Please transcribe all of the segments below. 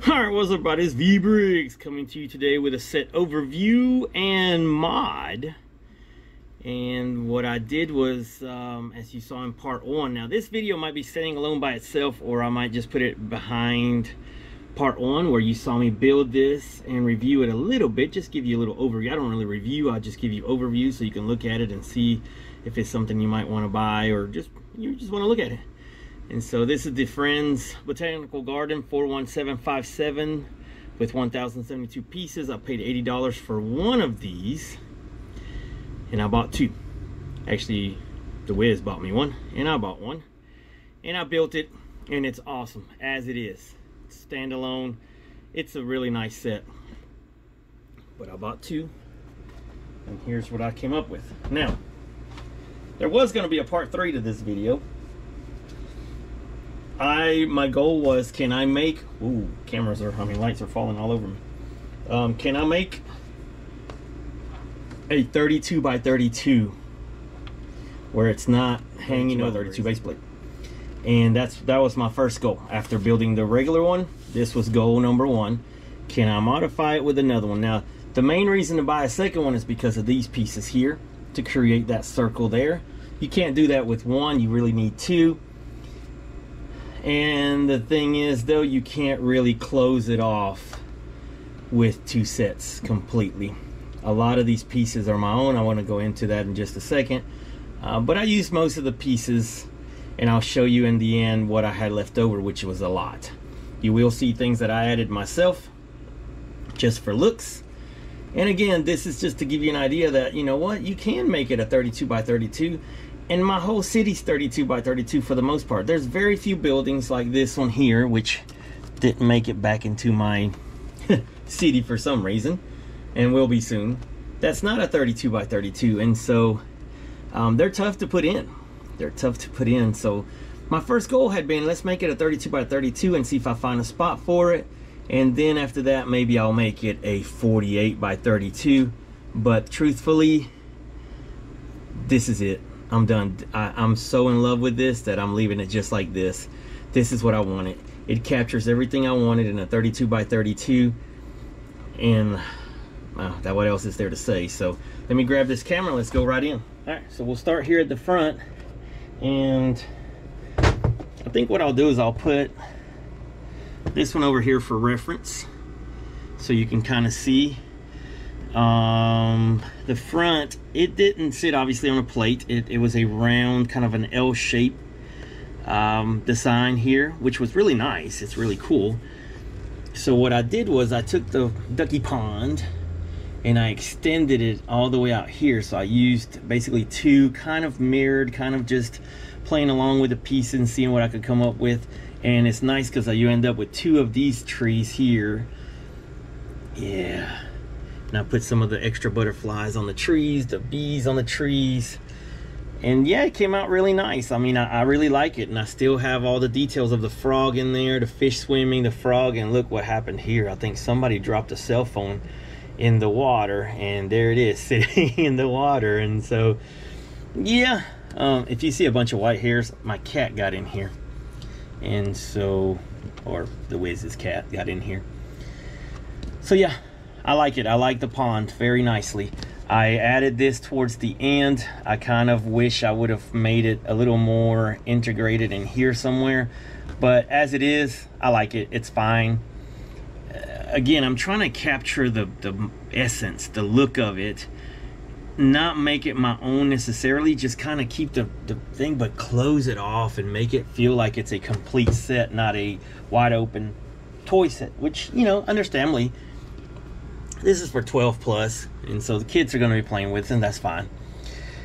Alright, what's up everybody, it's V-Briggs coming to you today with a set overview and mod. And what I did was, as you saw in part 1, now this video might be standing alone by itself, or I might just put it behind part 1 where you saw me build this and review it a little bit, just give you a little overview. I don't really review, I'll just give you overview so you can look at it and see if it's something you might want to buy, or you just want to look at it. And so this is the Friends Botanical Garden 41757 with 1,072 pieces. I paid $80 for one of these, and I bought two. Actually, the Wiz bought me one, and I bought one, and I built it, and it's awesome as it is. Standalone, it's a really nice set. But I bought two, and here's what I came up with. Now, there was going to be a part 3 to this video. My goal was, can I make, lights are falling all over me. Can I make a 32 by 32 where it's not hanging on a 32 base plate? And that was my first goal. After building the regular one, this was goal number 1. Can I modify it with another one? Now, the main reason to buy a second one is because of these pieces here, to create that circle there. You can't do that with one, you really need two. And the thing is, though, you can't really close it off with two sets completely. A lot of these pieces are my own. I want to go into that in just a second. But I used most of the pieces, and I'll show you in the end what I had left over, which was a lot. You will see things that I added myself, just for looks. And again, this is just to give you an idea that, you know what, you can make it a 32 by 32. And my whole city's 32 by 32 for the most part. There's very few buildings like this one here, which didn't make it back into my city for some reason, and will be soon. That's not a 32 by 32, and so they're tough to put in. They're tough to put in. So my first goal had been, let's make it a 32 by 32 and see if I find a spot for it. And then after that, maybe I'll make it a 48 by 32. But truthfully, this is it. I'm done. I'm so in love with this that I'm leaving it just like this. This is what I wanted. It captures everything I wanted in a 32 by 32. And what else is there to say? So let me grab this camera. Let's go right in. All right, so we'll start here at the front. And I think what I'll do is I'll put this one over here for reference, so you can kind of see. The front, it didn't sit obviously on a plate. It was a round, kind of an L shape design here, which was really nice. It's really cool. So what I did was I took the ducky pond and I extended it all the way out here. So I used basically two, kind of mirrored, kind of just playing along with the piece and seeing what I could come up with. And it's nice because you end up with two of these trees here. Yeah. And I put some of the extra butterflies on the trees, the bees on the trees. And yeah, it came out really nice. I mean, I really like it. And I still have all the details of the frog in there, the fish swimming, the frog. And look what happened here. I think somebody dropped a cell phone in the water. And there it is, sitting in the water. And so, yeah. If you see a bunch of white hairs, my cat got in here. And so, or the Wiz's cat got in here. So yeah. I like it. I like the pond very nicely. I added this towards the end. I kind of wish I would have made it a little more integrated in here somewhere. But as it is, I like it. It's fine. Again, I'm trying to capture the essence, the look of it. Not make it my own necessarily. Just kind of keep the thing, but close it off and make it feel like it's a complete set, not a wide open toy set. Which, you know, understandably, this is for 12 plus, and so the kids are going to be playing with it, and that's fine.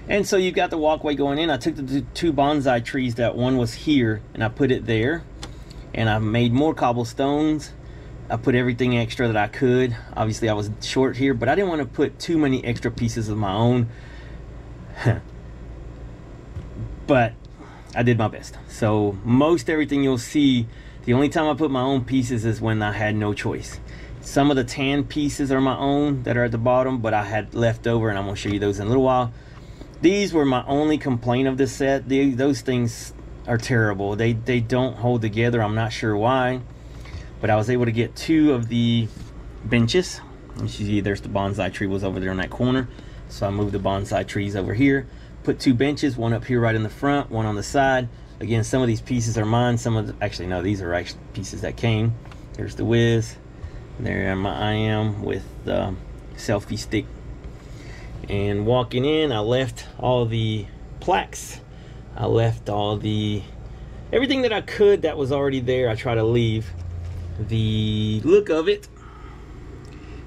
And so you've got the walkway going in. I took the two bonsai trees, that one was here, and I put it there. And I made more cobblestones. I put everything extra that I could. Obviously, I was short here, but I didn't want to put too many extra pieces of my own. But I did my best. So most everything you'll see, the only time I put my own pieces is when I had no choice. Some of the tan pieces are my own that are at the bottom, but I had left over, and I'm going to show you those in a little while. These were my only complaint of this set. Those things are terrible. They don't hold together. I'm not sure why. but I was able to get 2 of the benches. You see there's the bonsai tree was over there in that corner, so I moved the bonsai trees over here, put 2 benches, one up here right in the front, one on the side. Again, some of these pieces are mine, some of the, actually no, these are actually pieces that came. There's the Wiz, there I am with the selfie stick. And walking in, I left all the plaques, I left all the everything that I could that was already there. I try to leave the look of it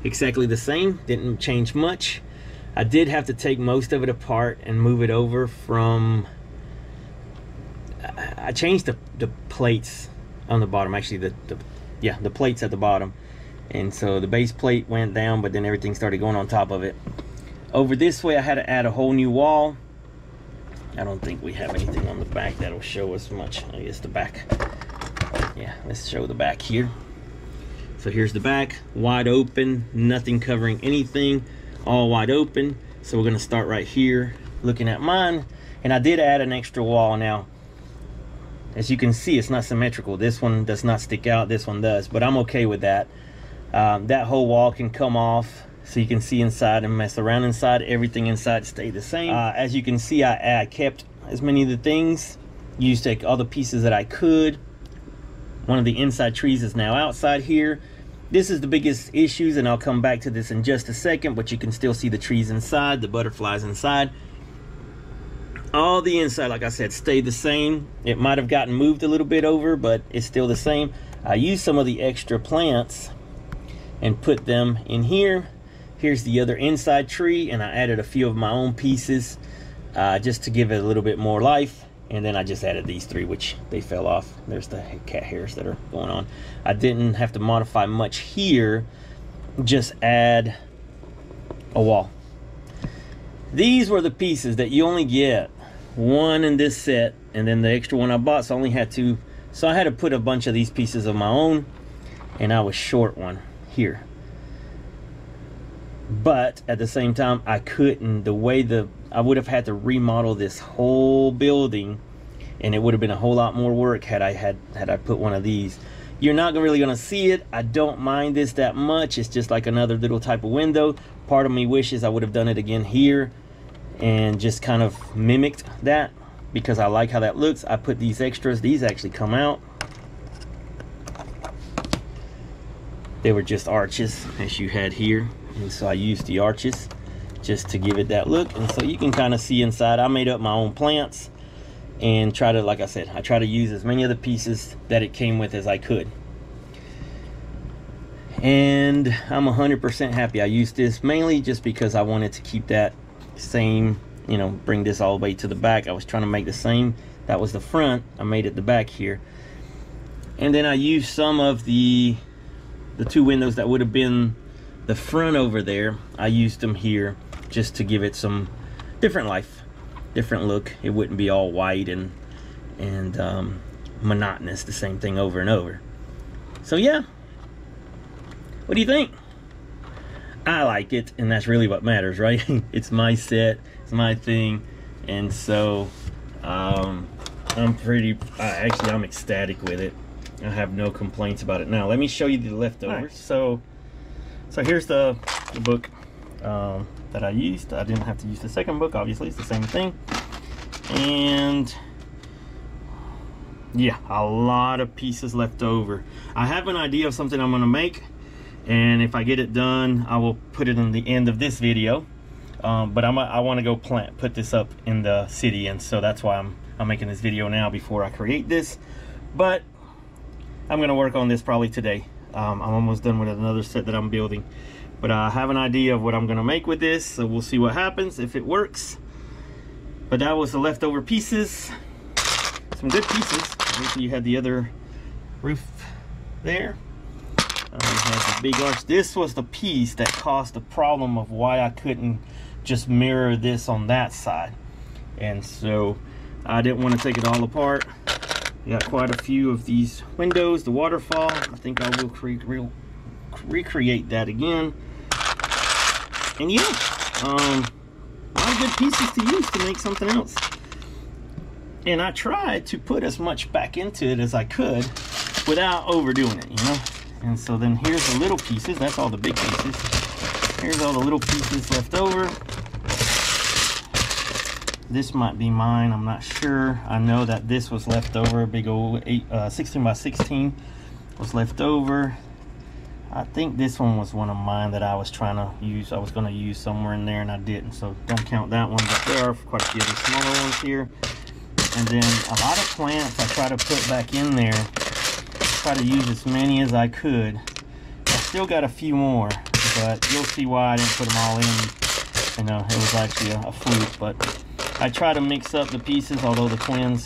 exactly the same, didn't change much. I did have to take most of it apart and move it over from, I changed the plates on the bottom, actually the plates at the bottom, and so the base plate went down, but then everything started going on top of it. Over this way I had to add a whole new wall. I don't think we have anything on the back that'll show us much. I guess the back, yeah, let's show the back here. So here's the back, wide open, nothing covering anything, all wide open. So we're gonna start right here looking at mine. And I did add an extra wall. Now, as you can see, it's not symmetrical. This one does not stick out, this one does, but I'm okay with that. That whole wall can come off so you can see inside and mess around inside. Everything inside stayed the same. As you can see, I kept as many of the things, used all the pieces that I could. One of the inside trees is now outside here. This is the biggest issues, and I'll come back to this in just a second, but you can still see the trees inside, the butterflies inside. All the inside, like I said, stayed the same. It might have gotten moved a little bit over, but it's still the same. I used some of the extra plants and put them in here. Here's the other inside tree, and I added a few of my own pieces just to give it a little bit more life. And then I just added these 3, which they fell off. There's the cat hairs that are going on. I didn't have to modify much here, just add a wall. These were the pieces that you only get 1 in this set, and then the extra one I bought, so I only had 2. So I had to put a bunch of these pieces of my own, and I was short 1 here. But at the same time, I couldn't, I would have had to remodel this whole building, and it would have been a whole lot more work had I put one of these. You're not really gonna see it. I don't mind this that much. It's just like another little type of window. Part of me wishes I would have done it again here and just kind of mimicked that, because I like how that looks. I put these extras. These actually come out. They were just arches as you had here, and so I used the arches just to give it that look. And so you can kind of see inside. I made up my own plants and try to, like I said, I try to use as many of the pieces that it came with as I could. And I'm 100% happy. I used this mainly just because I wanted to keep that same, you know, bring this all the way to the back. I was trying to make the same. That was the front. I made it the back here. And then I used some of the 2 windows that would have been the front over there. I used them here just to give it some different life, different look. It wouldn't be all white and monotonous, the same thing over and over. So yeah, what do you think? I like it, and that's really what matters, right? It's my set, it's my thing, and so I'm ecstatic with it. I have no complaints about it. Now let me show you the leftovers. Right. So here's the book that I used. I didn't have to use the second book, obviously it's the same thing. And yeah, a lot of pieces left over. I have an idea of something I'm gonna make, and if I get it done, I will put it in the end of this video. But I want to go put this up in the city, and so that's why I'm making this video now before I create this. But I'm gonna work on this probably today. I'm almost done with another set that I'm building, but I have an idea of what I'm gonna make with this, so we'll see what happens if it works. But that was the leftover pieces, some good pieces. You had the other roof there. Has the big arch. This was the piece that caused the problem of why I couldn't just mirror this on that side, and so I didn't want to take it all apart. Got quite a few of these windows, the waterfall. I think I will recreate that again. And yeah, a lot of good pieces to use to make something else. And I tried to put as much back into it as I could without overdoing it, you know. And so then here's the little pieces. That's all the big pieces. Here's all the little pieces left over. This might be mine, I'm not sure. I know that this was left over. Big old 16 by 16 was left over. I think this one was one of mine that I was trying to use. I was going to use somewhere in there and I didn't, so don't count that one. But there are quite a few other smaller ones here. And then a lot of plants I try to put back in there. Try to use as many as I could. I still got a few more, but you'll see why I didn't put them all in. You know, it was actually a fluke, but I try to mix up the pieces, although the twins,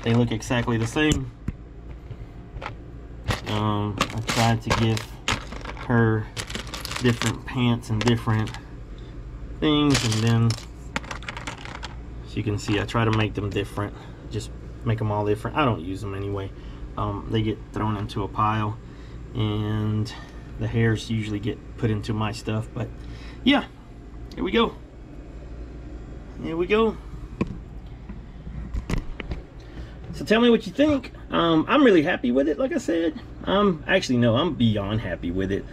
they look exactly the same. I tried to give her different pants and different things, and then as you can see, I try to make them different, just make them all different. I don't use them anyway. They get thrown into a pile, and the hairs usually get put into my stuff. But yeah, here we go. Here we go. So tell me what you think. I'm really happy with it, like I said. Actually, no, I'm beyond happy with it.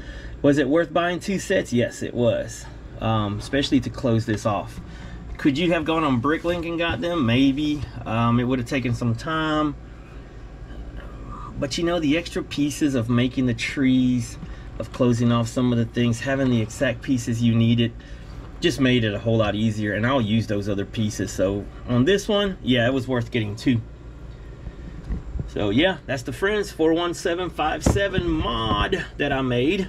Was it worth buying 2 sets? Yes, it was. Especially to close this off. Could you have gone on Bricklink and got them? Maybe. It would have taken some time. But you know, the extra pieces of making the trees, of closing off some of the things, having the exact pieces you needed, just made it a whole lot easier. And I'll use those other pieces. So on this one, yeah, it was worth getting 2. So yeah, that's the Friends 41757 mod that I made.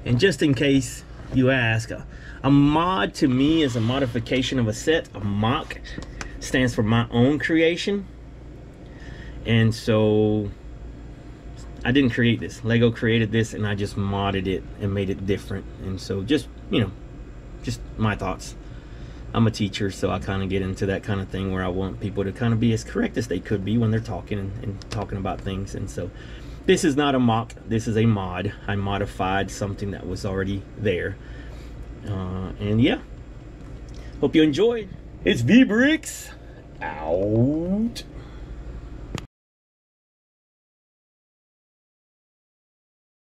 And just in case you ask, a mod to me is a modification of a set. A MOC stands for my own creation. And so I didn't create this. Lego created this and I just modded it and made it different. And so just, you know, just my thoughts. I'm a teacher, so I kind of get into that kind of thing where I want people to kind of be as correct as they could be when they're talking and talking about things. And so this is not a MOC, this is a mod. I modified something that was already there. And yeah, hope you enjoyed. It's V-Bricks out.